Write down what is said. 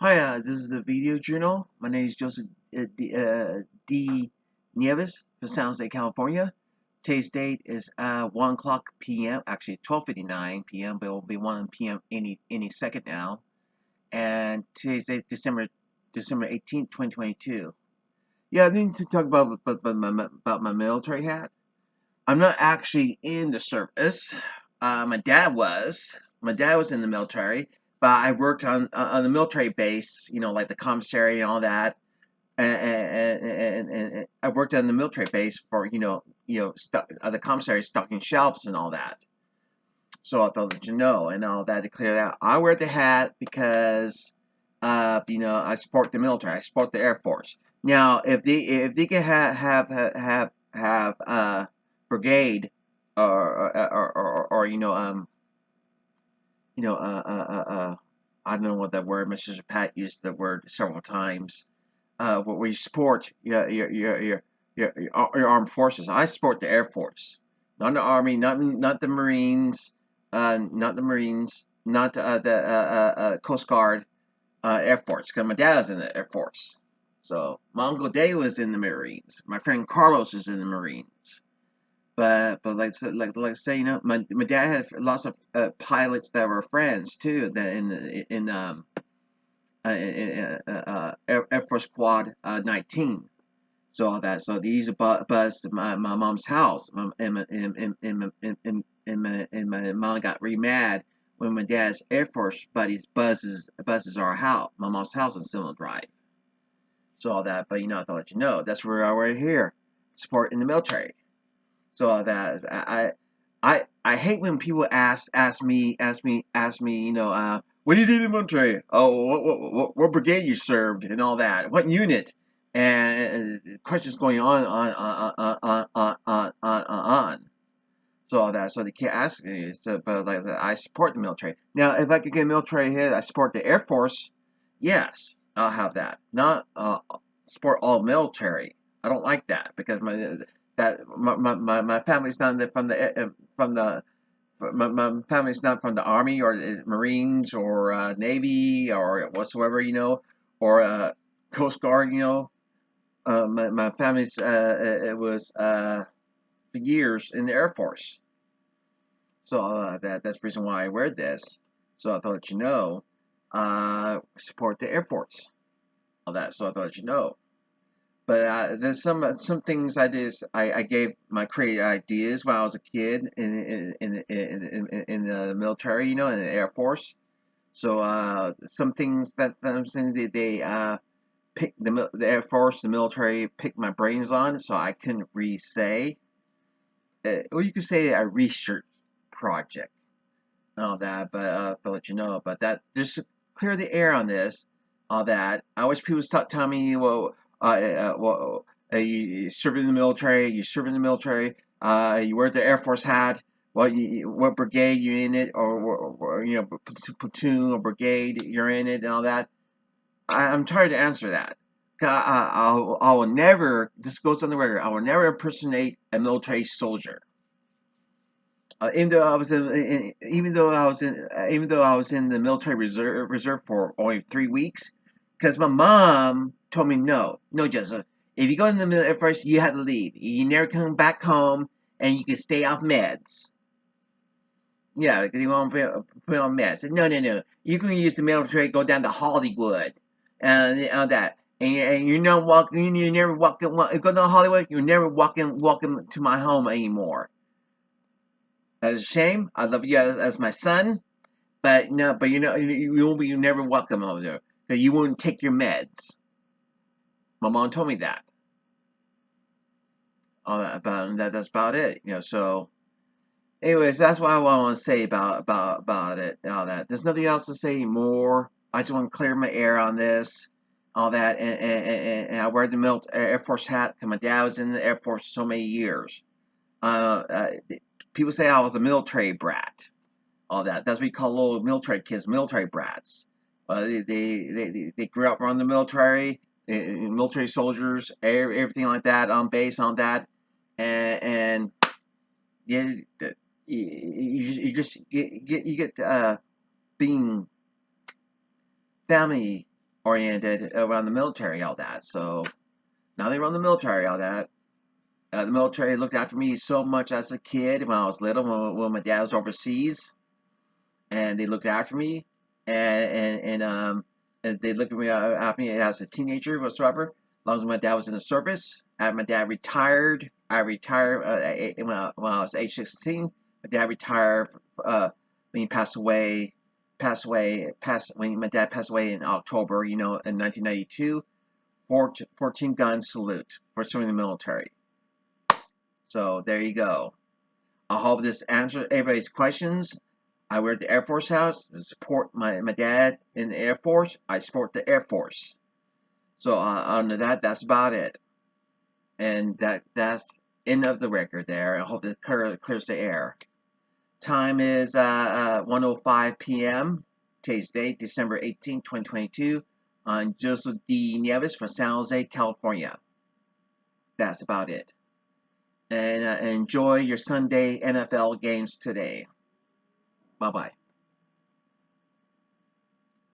Hi, this is the video journal. My name is Joseph D. Nieves from San Jose, California. Today's date is 1 o'clock p.m. Actually, 12:59 p.m., but it will be 1 p.m. any second now. And today's date December 18th, 2022. Yeah, I need to talk about my military hat. I'm not actually in the service. My dad was. My dad was in the military, but I worked on the military base. Like the commissary and all that. And I worked on the military base for the commissary stocking shelves and all that. So I thought that and all that to clear that. I wear the hat because I support the military. I support the Air Force. Now, if they can have brigade or I don't know what that word. Mr. Pat used the word several times. Where you support your armed forces. I support the Air Force, not the Army, not the Marines, not the Coast Guard, Air Force. Because my dad was in the Air Force, so my uncle Dave was in the Marines. My friend Carlos is in the Marines. But like say my dad had lots of pilots that were friends too that Air Force Squad 19. So all that. So these buzzed my mom's house. And my mom got really mad when my dad's Air Force buddies buzzes our house, my mom's house in Silver Drive. So all that. But I thought that's where we're here, support in the military. So all that I hate when people ask me, what do you do in the military? Oh, what brigade you served and all that, what unit, and questions going on. So all that, so they can't ask me. So, but like I support the military. Now, if I could get military here, I support the Air Force. Yes, I'll have that. Not support all military. I don't like that because my family's not my family's not from the Army or the Marines or Navy or whatsoever, or Coast Guard, my family's it was for years in the Air Force. So that's the reason why I wear this. So I thought support the Air Force. All that. So I thought. But there's some things I did. I gave my creative ideas when I was a kid in the military, in the Air Force. So some things that I'm saying they pick the Air Force, the military picked my brains on, so I couldn't re-say. Well, you could say a research project and all that, but to let you know. But that just to clear the air on this, all that. I wish people stop telling me, you serve in the military, you wear the Air Force hat. What brigade you in it, or platoon or brigade you're in it, and all that. I'm tired to answer that. I will never. This goes on the record. I will never impersonate a military soldier. Even though I was in the military reserve for only 3 weeks, because my mom told me no, Joseph. If you go in the military first, you have to leave. You never come back home, and you can stay off meds. Yeah, because you won't put on meds. I said, no. You can use the military, go down to Hollywood, and all that. And you're not walking. You never go down to Hollywood. You're never walking to my home anymore. That is a shame. I love you as my son, but no, but you never welcome over there because you wouldn't take your meds. My mom told me that. That's about it. So, anyways, that's what I want to say about it. All that. There's nothing else to say more. I just want to clear my air on this. All that, and I wear the Air Force hat because my dad was in the Air Force so many years. Uh, uh, People say I was a military brat. All that. That's what we call little military kids, military brats. They grew up around the military, military soldiers, everything like that on base, on that, and yeah, you just you get being family oriented around the military, all that. So now they run the military, all that. The military looked after me so much as a kid when I was little, when my dad was overseas, and they looked after me, and they looked at me as a teenager whatsoever. As long as my dad was in the service, my dad retired. I retired when I was age 16. My dad retired when he passed away. When my dad passed away in October, in 1992. 14 gun salute for serving the military. So there you go. I hope this answers everybody's questions. I wear the Air Force house to support my dad in the Air Force. I support the Air Force. So under that's about it. And that's end of the record there. I hope it clears the air. Time is 1:05 p.m. Today's date, December 18, 2022. On Joseph D. Nieves from San Jose, California. That's about it. And enjoy your Sunday NFL games today. Bye-bye.